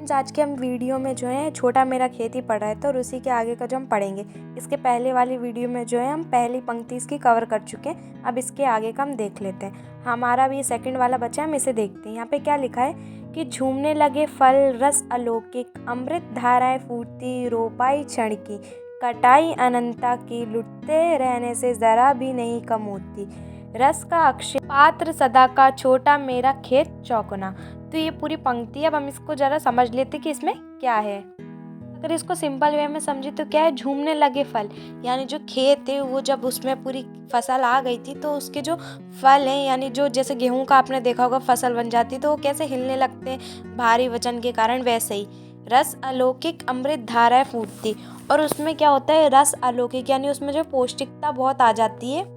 Friends, आज के हम वीडियो में जो है छोटा मेरा खेत ही पढ़ रहे थे और उसी के आगे का जो हम पढ़ेंगे। इसके पहले वाली वीडियो में जो है हम पहली पंक्ति इसकी कवर कर चुके हैं। अब इसके आगे का हम देख लेते हैं। हमारा भी सेकंड वाला बचा है, हम इसे देखते हैं। यहाँ पे क्या लिखा है कि झूमने लगे फल रस अलौकिक, अमृत धाराएं फूटती, रोपाई क्षण की, कटाई अनंता की, लुटते रहने से जरा भी नहीं कम होती, रस का अक्षय पात्र सदा का, छोटा मेरा खेत चौगुना। तो ये पूरी पंक्ति है। अब हम इसको ज़रा समझ लेते कि इसमें क्या है। अगर इसको सिंपल वे में समझे तो क्या है, झूमने लगे फल, यानी जो खेत है वो जब उसमें पूरी फसल आ गई थी तो उसके जो फल हैं, यानी जो जैसे गेहूं का आपने देखा होगा फसल बन जाती तो वो कैसे हिलने लगते हैं भारी वजन के कारण, वैसे ही रस अलौकिक अमृत धाराएं फूटती। और उसमें क्या होता है, रस अलौकिक, यानी उसमें जो पौष्टिकता बहुत आ जाती है।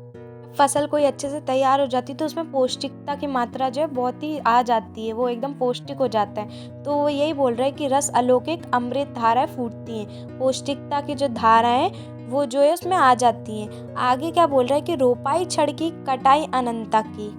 फसल कोई अच्छे से तैयार हो जाती है तो उसमें पौष्टिकता की मात्रा जो है बहुत ही आ जाती है, वो एकदम पौष्टिक हो जाता है। तो वो यही बोल रहा है कि रस अलौकिक अमृत धाराएं फूटती हैं, पौष्टिकता की जो धाराएं वो जो है उसमें आ जाती हैं। आगे क्या बोल रहा है कि रोपाई क्षण की, कटाई अनंता की।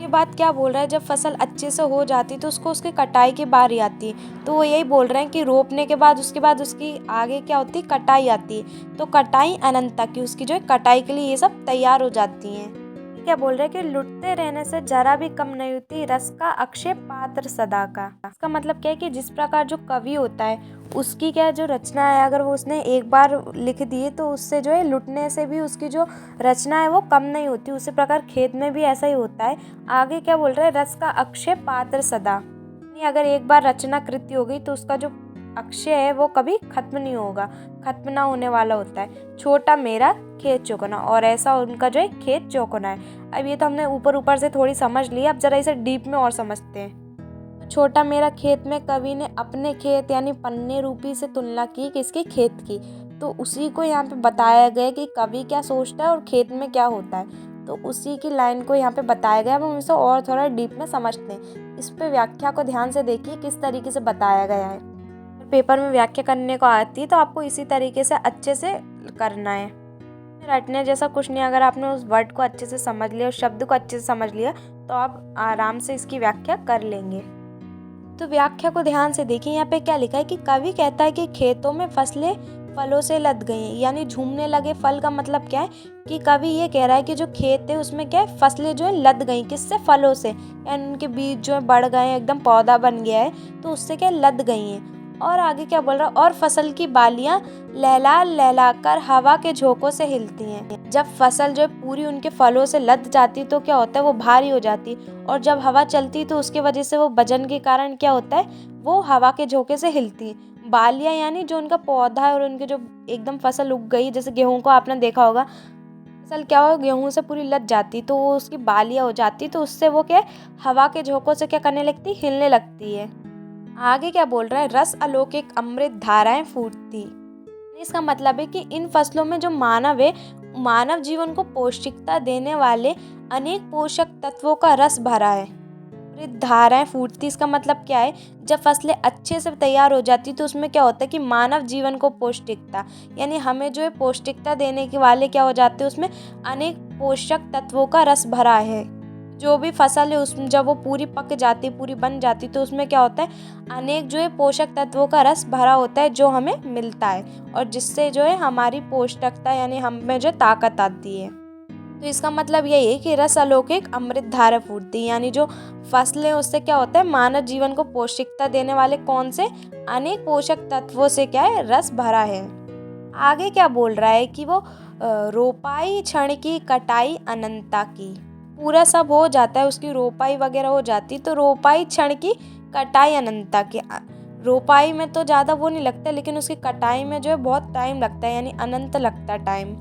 के बाद क्या बोल रहा है, जब फसल अच्छे से हो जाती तो उसको उसकी कटाई की बारी आती है। तो वो यही बोल रहे हैं कि रोपने के बाद उसकी आगे क्या होती है, कटाई आती है। तो कटाई अनंता की, उसकी जो है कटाई के लिए ये सब तैयार हो जाती हैं। क्या बोल रहे हैं कि लुटते रहने से जरा भी कम नहीं होती, रस का अक्षय पात्र सदा का। इसका मतलब क्या है कि जिस प्रकार जो कवि होता है उसकी क्या जो रचना है, अगर वो उसने एक बार लिख दी तो उससे जो है लुटने से भी उसकी जो रचना है वो कम नहीं होती। उसी प्रकार खेत में भी ऐसा ही होता है। आगे क्या बोल रहे हैं, रस का अक्षय पात्र सदा, यानी अगर एक बार रचना कृति हो गई तो उसका जो अक्षय है वो कभी खत्म नहीं होगा, खत्म ना होने वाला होता है। छोटा मेरा खेत चौगुना, और ऐसा उनका जो है खेत चौगुना है। अब ये तो हमने ऊपर ऊपर से थोड़ी समझ लिया, अब जरा इसे डीप में और समझते हैं। छोटा मेरा खेत में कवि ने अपने खेत यानी पन्ने रूपी से तुलना की किसके, खेत की। तो उसी को यहाँ पे बताया गया कि कवि क्या सोचता है और खेत में क्या होता है, तो उसी की लाइन को यहाँ पे बताया गया। अब हम इसे और थोड़ा डीप में समझते हैं। इस पे व्याख्या को ध्यान से देखिए किस तरीके से बताया गया है। पेपर में व्याख्या करने को आती है तो आपको इसी तरीके से अच्छे से करना है, रटने जैसा कुछ नहीं। अगर आपने उस वर्ड को अच्छे से समझ लिया, उस शब्द को अच्छे से समझ लिया तो आप आराम से इसकी व्याख्या कर लेंगे। तो व्याख्या को ध्यान से देखिए। यहाँ पे क्या लिखा है कि कवि कहता है कि खेतों में फसलें फलों से लद गई हैं, यानी झूमने लगे फल का मतलब क्या है कि कवि ये कह रहा है कि जो खेत है उसमें क्या है, फसलें जो है लद गई, किससे, फलों से, यानी उनके बीज जो है बढ़ गए हैं, एकदम पौधा बन गया है, तो उससे क्या लद गई हैं। और आगे क्या बोल रहा है, और फसल की बालियां लहला लहला कर हवा के झोंकों से हिलती हैं। जब फसल जो है पूरी उनके फलों से लद जाती तो क्या होता है, वो भारी हो जाती, और जब हवा चलती तो उसके वजह से वो वजन के कारण क्या होता है, वो हवा के झोंके से हिलती है। बालियां यानी जो उनका पौधा है और उनके जो एकदम फसल उग गई, जैसे गेहूं को आपने देखा होगा, फसल क्या हो, गेहूं से पूरी लद जाती तो वो उसकी बालियां हो जाती, तो उससे वो क्या हवा के झोंकों से क्या करने लगती, हिलने लगती है। आगे क्या बोल रहा है, रस अलौकिक अमृत धाराएं फूटती। इसका मतलब है कि इन फसलों में जो मानव है, मानव जीवन को पौष्टिकता देने वाले अनेक पोषक तत्वों का रस भरा है। अमृत धाराएं फूटती, इसका मतलब क्या है, जब फसलें अच्छे से तैयार हो जाती तो उसमें क्या होता है कि मानव जीवन को पौष्टिकता, यानी हमें जो है पौष्टिकता देने के वाले क्या हो जाते हैं, उसमें अनेक पोषक तत्वों का रस भरा है। जो भी फसल है उसमें जब वो पूरी पक जाती, पूरी बन जाती, तो उसमें क्या होता है, अनेक जो है पोषक तत्वों का रस भरा होता है जो हमें मिलता है, और जिससे जो है हमारी पौष्टिकता यानी हमें जो ताकत आती है। तो इसका मतलब यही है कि रस अलौकिक अमृत धारा फूटती, यानी जो फसलें उससे क्या होता है, मानव जीवन को पौष्टिकता देने वाले कौन से अनेक पोषक तत्वों से क्या है, रस भरा है। आगे क्या बोल रहा है कि वो रोपाई क्षण की, कटाई अनंता की, पूरा सब हो जाता है, उसकी रोपाई वगैरह हो जाती, तो रोपाई क्षण की, कटाई अनंता की। रोपाई में तो ज़्यादा वो नहीं लगता, लेकिन उसकी कटाई में जो है बहुत टाइम लगता है, यानी अनंत लगता है टाइम।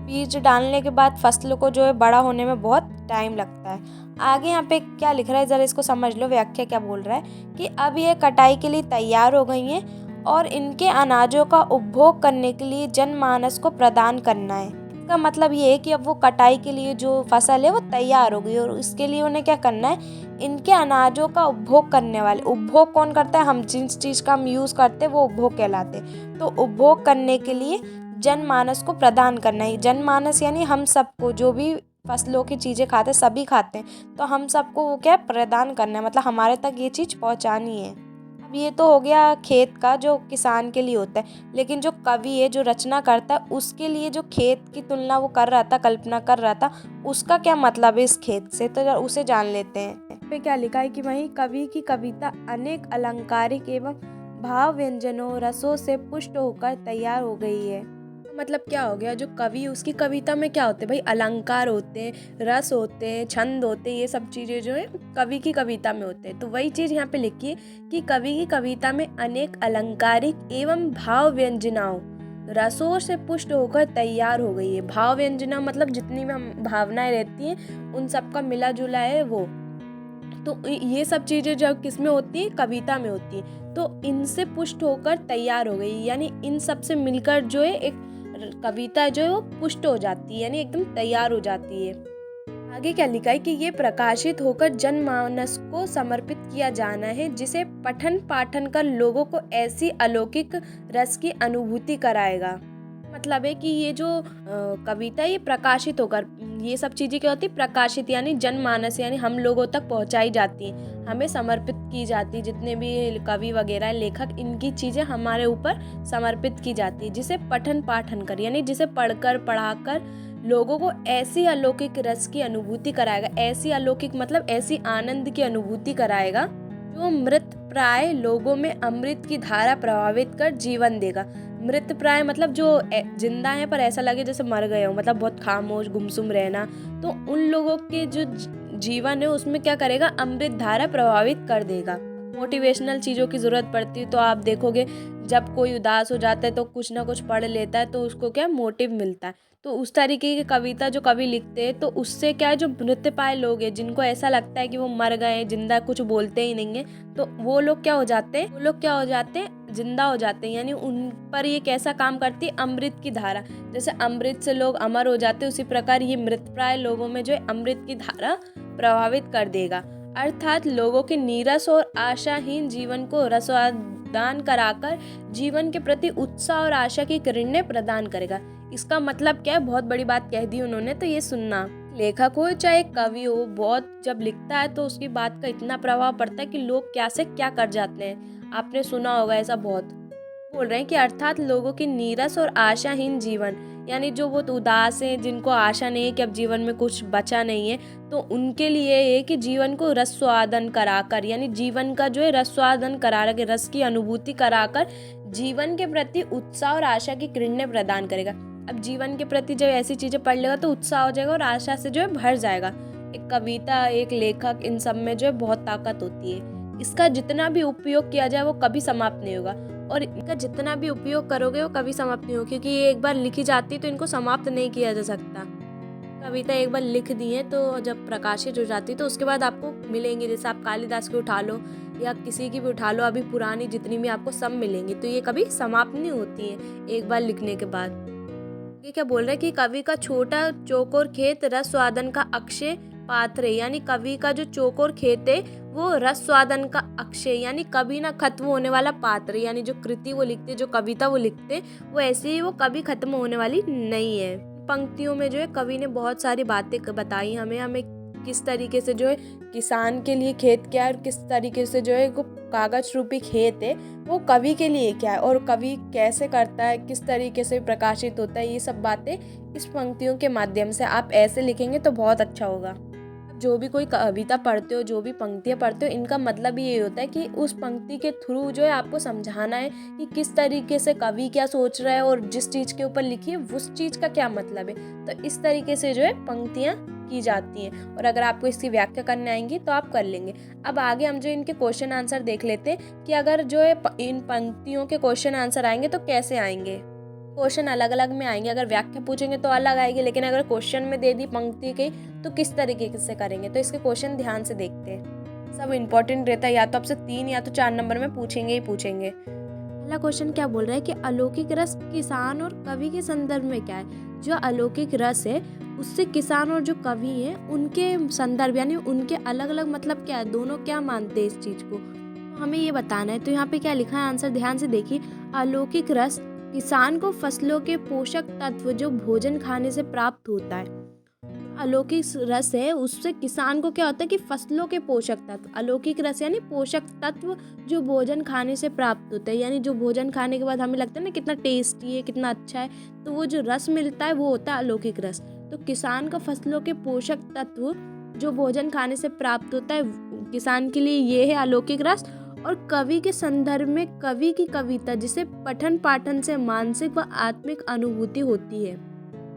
बीज डालने के बाद फसलों को जो है बड़ा होने में बहुत टाइम लगता है। आगे यहाँ पे क्या लिख रहा है, ज़रा इसको समझ लो, व्याख्या क्या बोल रहा है कि अब ये कटाई के लिए तैयार हो गई हैं और इनके अनाजों का उपभोग करने के लिए जनमानस को प्रदान करना है। इसका मतलब ये है कि अब वो कटाई के लिए जो फसल है वो तैयार हो गई, और इसके लिए उन्हें क्या करना है, इनके अनाजों का उपभोग करने वाले, उपभोग कौन करता है, हम जिस चीज़ का हम यूज़ करते हैं वो उपभोग कहलाते हैं। तो उपभोग करने के लिए जनमानस को प्रदान करना है। जनमानस यानी हम सबको, जो भी फसलों की चीज़ें खाते सभी खाते हैं, तो हम सबको वो क्या प्रदान करना है, मतलब हमारे तक ये चीज़ पहुँचानी है। अब ये तो हो गया खेत का जो किसान के लिए होता है, लेकिन जो कवि है जो रचना करता है उसके लिए जो खेत की तुलना वो कर रहा था, कल्पना कर रहा था, उसका क्या मतलब है इस खेत से, तो उसे जान लेते हैं। पे क्या लिखा है कि वहीं कवि की कविता अनेक अलंकारिक एवं भाव व्यंजनों रसों से पुष्ट होकर तैयार हो गई है। मतलब क्या हो गया, जो कवि उसकी कविता में क्या होते हैं भाई, अलंकार होते हैं, रस होते हैं, छंद होते हैं, ये सब चीज़ें जो है कवि की कविता में होते हैं। तो वही चीज़ यहाँ पे लिखी है कि कवि की कविता में अनेक अलंकारिक एवं भाव व्यंजनाओं रसों से पुष्ट होकर तैयार हो गई है। भाव व्यंजना मतलब जितनी भी भावनाएं रहती हैं उन सब का मिला जुला है वो। तो ये सब चीज़ें जब किस में होती है, कविता में होती है। तो इनसे पुष्ट होकर तैयार हो गई, यानी इन सब से मिलकर जो है एक कविता जो है वो पुष्ट हो जाती है, यानी एकदम तैयार हो जाती है। आगे क्या लिखा है कि ये प्रकाशित होकर जनमानस को समर्पित किया जाना है, जिसे पठन पाठन कर लोगों को ऐसी अलौकिक रस की अनुभूति कराएगा। मतलब है कि ये जो कविता ये प्रकाशित होकर, ये सब चीज़ें क्या होती है, प्रकाशित यानी जनमानस यानी हम लोगों तक पहुंचाई जाती हैं, हमें समर्पित की जाती है। जितने भी कवि वगैरह लेखक, इनकी चीज़ें हमारे ऊपर समर्पित की जाती है, जिसे पठन पाठन कर यानी जिसे पढ़कर पढ़ाकर लोगों को ऐसी अलौकिक रस की अनुभूति कराएगा। ऐसी अलौकिक मतलब ऐसी आनंद की अनुभूति कराएगा जो मृत प्राय लोगों में अमृत की धारा प्रभावित कर जीवन देगा। मृत प्राय मतलब जो जिंदा है पर ऐसा लगे जैसे मर गए हो, मतलब बहुत खामोश गुमसुम रहना। तो उन लोगों के जो जीवन है उसमें क्या करेगा, अमृत धारा प्रभावित कर देगा। मोटिवेशनल चीज़ों की ज़रूरत पड़ती है, तो आप देखोगे जब कोई उदास हो जाता है तो कुछ ना कुछ पढ़ लेता है तो उसको क्या मोटिव मिलता है। तो उस तरीके की कविता जो कवि लिखते हैं तो उससे क्या है, जो मृतप्राय लोग हैं जिनको ऐसा लगता है कि वो मर गए हैं, जिंदा कुछ बोलते ही नहीं है, तो वो लोग क्या हो जाते हैं, जिंदा हो जाते हैं। यानी उन पर ये कैसा काम करती है, अमृत की धारा। जैसे अमृत से लोग अमर हो जाते हैं, उसी प्रकार ये मृतप्राय लोगों में जो है अमृत की धारा प्रभावित कर देगा। अर्थात लोगों के नीरस और आशाहीन जीवन को रसोदान कराकर जीवन के प्रति उत्साह और आशा की किरणें प्रदान करेगा। इसका मतलब क्या है, बहुत बड़ी बात कह दी उन्होंने, तो ये सुनना। लेखक हो चाहे कवि हो, बहुत जब लिखता है तो उसकी बात का इतना प्रभाव पड़ता है कि लोग क्या से क्या कर जाते हैं। आपने सुना होगा ऐसा बहुत। बोल रहे हैं कि अर्थात लोगों की नीरस और आशाहीन जीवन, यानी जो बहुत उदास हैं, जिनको आशा नहीं है कि अब जीवन में कुछ बचा नहीं है, तो उनके लिए है कि जीवन को रसस्वादन कराकर, यानी जीवन का जो है रसस्वादन करा के रस की अनुभूति कराकर जीवन के प्रति उत्साह और आशा की किरणें प्रदान करेगा। अब जीवन के प्रति जब ऐसी चीज़ें पढ़ लेगा तो उत्साह हो जाएगा और आशा से जो है भर जाएगा। एक कविता, एक लेखक, इन सब में जो है बहुत ताकत होती है। इसका जितना भी उपयोग किया जाए वो कभी समाप्त नहीं होगा, और इनका जितना भी उपयोग करोगे वो कभी समाप्त नहीं होगा, क्योंकि ये एक बार लिखी जाती है तो इनको समाप्त नहीं किया जा सकता। कविता एक बार लिख दी है तो जब प्रकाशित हो जाती है तो उसके बाद आपको मिलेंगे, जैसे आप कालिदास की उठा लो या किसी की भी उठा लो, अभी पुरानी जितनी भी आपको सब मिलेंगी, तो ये कभी समाप्त नहीं होती है एक बार लिखने के बाद। ये क्या बोल रहा है कि कवि का छोटा चौकोर खेत रस स्वादन का अक्षय पात्र है, यानी कवि का जो चौकोर खेत है वो रस स्वादन का अक्षय यानी कभी ना खत्म होने वाला पात्र, यानी जो कृति वो लिखते, जो कविता वो लिखते, वो ऐसे ही वो कभी खत्म होने वाली नहीं है। पंक्तियों में जो है कवि ने बहुत सारी बातें बताई हमें किस तरीके से जो है किसान के लिए खेत क्या है और किस तरीके से जो है वो कागज रूपी खेत है वो कवि के लिए क्या है और कवि कैसे करता है, किस तरीके से प्रकाशित होता है। ये सब बातें इस पंक्तियों के माध्यम से आप ऐसे लिखेंगे तो बहुत अच्छा होगा। जो भी कोई कविता पढ़ते हो, जो भी पंक्तियाँ पढ़ते हो, इनका मतलब ये होता है कि उस पंक्ति के थ्रू जो है आपको समझाना है कि किस तरीके से कवि क्या सोच रहा है और जिस चीज़ के ऊपर लिखी है उस चीज़ का क्या मतलब है। तो इस तरीके से जो है पंक्तियाँ की जाती हैं, और अगर आपको इसकी व्याख्या करने आएंगी तो आप कर लेंगे। अब आगे हम जो इनके क्वेश्चन आंसर देख लेते हैं कि अगर जो है इन पंक्तियों के क्वेश्चन आंसर आएंगे तो कैसे आएंगे। क्वेश्चन अलग अलग में आएंगे, अगर व्याख्या पूछेंगे तो अलग आएगी, लेकिन अगर क्वेश्चन में दे दी पंक्ति के तो किस तरीके से करेंगे। तो इसके क्वेश्चन ध्यान से देखते हैं, सब इंपॉर्टेंट रहता है, या तो आपसे 3 या तो 4 नंबर में पूछेंगे ही पूछेंगे। पहला क्वेश्चन क्या बोल रहा है कि अलौकिक रस किसान और कवि के संदर्भ में क्या है। जो अलौकिक रस है उससे किसान और जो कवि है उनके संदर्भ यानी उनके अलग अलग मतलब क्या है, दोनों क्या मानते हैं इस चीज को, तो हमें ये बताना है। तो यहाँ पे क्या लिखा है आंसर ध्यान से देखिए। अलौकिक रस किसान को फसलों के पोषक तत्व जो भोजन खाने से प्राप्त होता है। अलौकिक रस है उससे किसान को क्या होता है कि फसलों के पोषक तत्व, अलौकिक रस यानी पोषक तत्व जो भोजन खाने से प्राप्त होते हैं, यानी जो भोजन खाने के बाद हमें लगता है ना कितना टेस्टी है, कितना अच्छा है, तो वो जो रस मिलता है वो होता है अलौकिक रस। तो किसान का फसलों के पोषक तत्व जो भोजन खाने से प्राप्त होता है किसान के लिए ये है अलौकिक रस। और कवि के संदर्भ में कवि की कविता जिसे पठन पाठन से मानसिक व आत्मिक अनुभूति होती है।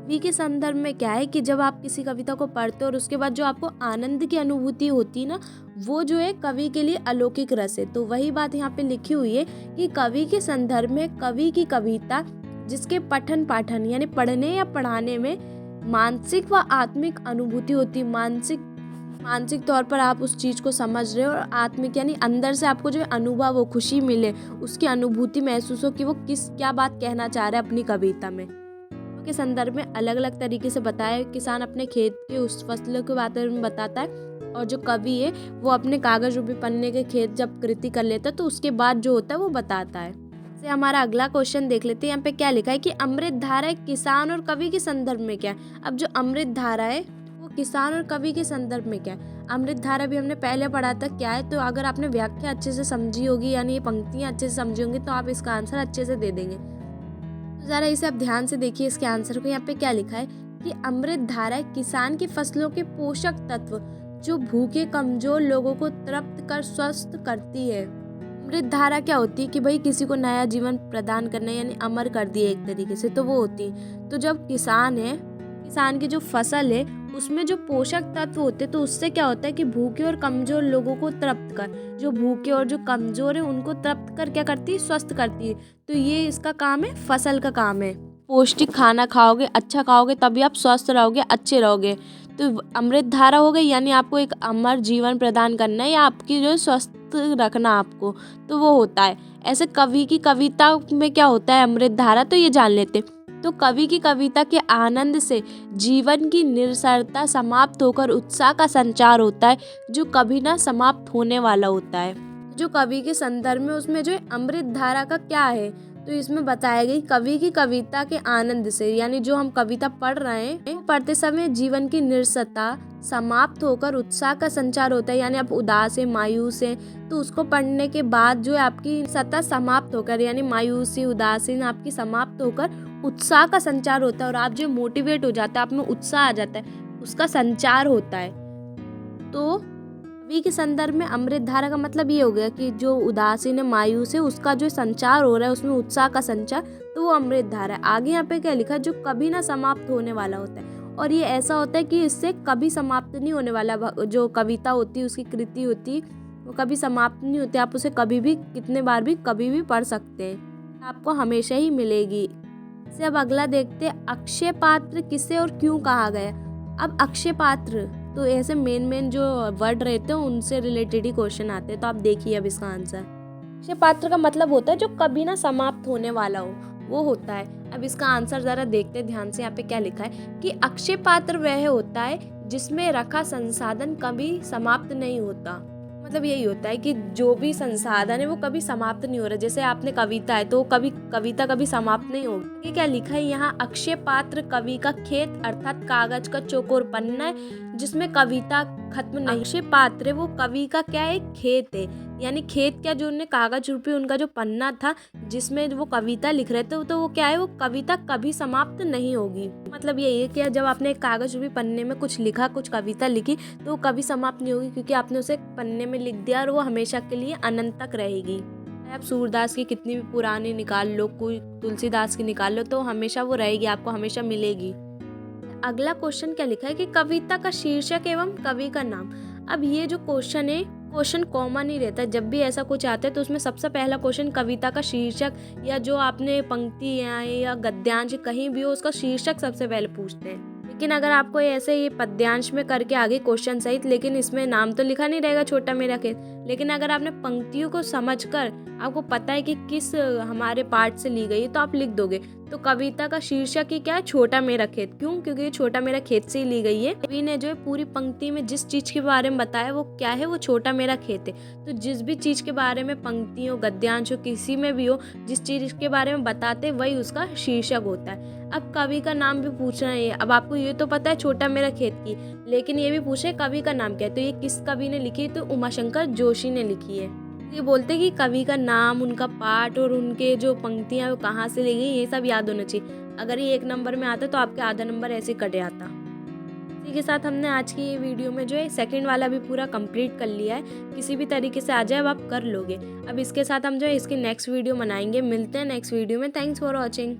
कवि के संदर्भ में क्या है कि जब आप किसी कविता को पढ़ते हो और उसके बाद जो आपको आनंद की अनुभूति होती है ना, वो जो है कवि के लिए अलौकिक रस है। तो वही बात यहाँ पे लिखी हुई है कि कवि के संदर्भ में कवि की कविता जिसके पठन पाठन यानी पढ़ने या पढ़ाने में मानसिक व आत्मिक अनुभूति होती है। मानसिक तौर पर आप उस चीज़ को समझ रहे हो और आत्मिक यानी अंदर से आपको जो अनुभव हो, खुशी मिले, उसकी अनुभूति महसूस हो कि वो क्या बात कहना चाह रहा है अपनी कविता में। के संदर्भ में अलग अलग तरीके से बताया। किसान अपने खेत के उस फसलों के बारे में बताता है और जो कवि है वो अपने कागज रूपी पन्ने के खेत जब कृति कर लेता है तो उसके बाद जो होता है वो बताता है। से हमारा अगला क्वेश्चन देख लेते हैं। यहाँ पे क्या लिखा है कि अमृत धारा किसान और कवि के संदर्भ में क्या है। अब जो अमृत धारा है वो किसान और कवि के संदर्भ में क्या है। अमृत धारा भी हमने पहले पढ़ा था क्या है, तो अगर आपने व्याख्या अच्छे से समझी होगी यानी ये पंक्तियाँ अच्छे से समझी होंगी तो आप इसका आंसर अच्छे से दे देंगे। तो ज़रा इसे आप ध्यान से देखिए इसके आंसर को। यहाँ पे क्या लिखा है कि अमृत धारा किसान की फसलों के पोषक तत्व जो भूखे कमजोर लोगों को तृप्त कर स्वस्थ करती है। अमृत धारा क्या होती है कि भाई किसी को नया जीवन प्रदान करना यानी अमर कर दिया एक तरीके से, तो वो होती है। तो जब किसान की जो फसल है उसमें जो पोषक तत्व होते हैं तो उससे क्या होता है कि भूखे और कमजोर लोगों को तृप्त कर, जो भूखे और जो कमजोर है उनको तृप्त कर क्या करती है, स्वस्थ करती है। तो ये इसका काम है, फसल का काम है। पौष्टिक खाना खाओगे, अच्छा खाओगे तभी आप स्वस्थ रहोगे, अच्छे रहोगे। तो अमृत धारा हो गई यानी आपको एक अमर जीवन प्रदान करना है या आपकी जो स्वस्थ रखना आपको, तो वो होता है। ऐसे कवि की कविता में क्या होता है अमृत धारा, तो ये जान लेते। तो कवि की कविता के आनंद से जीवन की निरसरता समाप्त होकर उत्साह का संचार होता है जो कभी ना समाप्त होने वाला होता है। जो कवि के संदर्भ में उसमें जो अमृत धारा का क्या है, तो इसमें बताया गई कवि की कविता के आनंद से यानी जो हम कविता पढ़ रहे हैं पढ़ते समय जीवन की निरसता समाप्त होकर उत्साह का संचार होता है। यानी आप उदास है, मायूस है, तो उसको पढ़ने के बाद जो है आपकी सत्ता समाप्त होकर यानी मायूसी उदासीन आपकी समाप्त होकर उत्साह का संचार होता है और आप जो मोटिवेट हो जाता है, आप में उत्साह आ जाता है, उसका संचार होता है। तो कवि के संदर्भ में अमृत धारा का मतलब ये हो गया कि जो उदासीन है, मायूस है, उसका जो संचार हो रहा है उसमें उत्साह का संचार, तो वो अमृत धारा है। आगे यहाँ पे क्या लिखा है, जो कभी ना समाप्त होने वाला होता है। और ये ऐसा होता है कि इससे कभी समाप्त नहीं होने वाला। जो कविता होती है, उसकी कृति होती है, वो कभी समाप्त नहीं होती। आप उसे कभी भी, कितने बार भी, कभी भी पढ़ सकते हैं, आपको हमेशा ही मिलेगी। से अब अगला देखते हैं, अक्षय पात्र किसे और क्यों कहा गया। अब अक्षय पात्र तो ऐसे मेन जो वर्ड रहते हैं उनसे रिलेटेड ही क्वेश्चन आते हैं, तो आप देखिए अब इसका आंसर। अक्षय पात्र का मतलब होता है जो कभी ना समाप्त होने वाला हो, वो होता है। अब इसका आंसर जरा देखते हैं ध्यान से। यहाँ पे क्या लिखा है कि अक्षय पात्र वह होता है जिसमें रखा संसाधन कभी समाप्त नहीं होता। मतलब यही होता है कि जो भी संसाधन है वो कभी समाप्त नहीं हो रहा। जैसे आपने कविता है तो कविता कभी समाप्त नहीं होगी। ये क्या लिखा है यहाँ, अक्षय पात्र कवि का खेत अर्थात कागज का चौकोर पन्ना है जिसमें कविता खत्म नहीं। अक्षय पात्र वो कवि का क्या है, खेत है। यानी खेत क्या, जो उन्हें कागज रूपी उनका जो पन्ना था जिसमें वो कविता लिख रहे थे, तो वो क्या है, वो कविता कभी समाप्त नहीं होगी। मतलब यही है कि जब आपने एक कागज रूपी पन्ने में कुछ लिखा, कुछ कविता लिखी, तो वो कभी समाप्त नहीं होगी क्योंकि आपने उसे पन्ने में लिख दिया और वो हमेशा के लिए अनंत तक रहेगी। आप सूरदास की कितनी भी पुरानी निकाल लो, कोई तुलसीदास की निकाल लो, तो हमेशा वो रहेगी, आपको हमेशा मिलेगी। अगला क्वेश्चन क्या लिखा है कि कविता का शीर्षक एवं कवि का नाम। अब ये जो क्वेश्चन है, क्वेश्चन कॉमन ही रहता है। जब भी ऐसा कुछ आता है तो उसमें सबसे पहला क्वेश्चन कविता का शीर्षक या जो आपने पंक्ति या गद्यांश कहीं भी हो उसका शीर्षक सबसे पहले पूछते हैं। लेकिन अगर आपको ऐसे ये पद्यांश में करके आगे क्वेश्चन सहित, लेकिन इसमें नाम तो लिखा नहीं रहेगा छोटा मेरा खेत, लेकिन अगर आपने पंक्तियों को समझकर आपको पता है कि किस हमारे पार्ट से ली गई है तो आप लिख दोगे, तो कविता का शीर्षक ही क्या है, छोटा मेरा खेत। क्यों? क्योंकि ये छोटा मेरा खेत से ही ली गई है। कवि ने जो है पूरी पंक्ति में जिस चीज़ के बारे में बताया वो क्या है, वो छोटा मेरा खेत है। तो जिस भी चीज़ के बारे में पंक्ति हो, गद्यांश हो, किसी में भी हो, जिस चीज़ के बारे में बताते वही उसका शीर्षक होता है। अब कवि का नाम भी पूछना है। अब आपको ये तो पता है छोटा मेरा खेत की, लेकिन ये भी पूछे कवि का नाम क्या है। तो ये किस कवि ने लिखी है? तो उमाशंकर जोशी ने लिखी है। ये बोलते कि कवि का नाम, उनका पाठ और उनके जो पंक्तियाँ वो कहाँ से ली गई, ये सब याद होना चाहिए। अगर ये 1 नंबर में आता तो आपके आधा नंबर ऐसे कट जाता। इसी के साथ हमने आज की ये वीडियो में जो है सेकंड वाला भी पूरा कंप्लीट कर लिया है। किसी भी तरीके से आ जाए अब आप कर लोगे। अब इसके साथ हम जो है इसकी नेक्स्ट वीडियो बनाएंगे। मिलते हैं नेक्स्ट वीडियो में। Thanks for watching.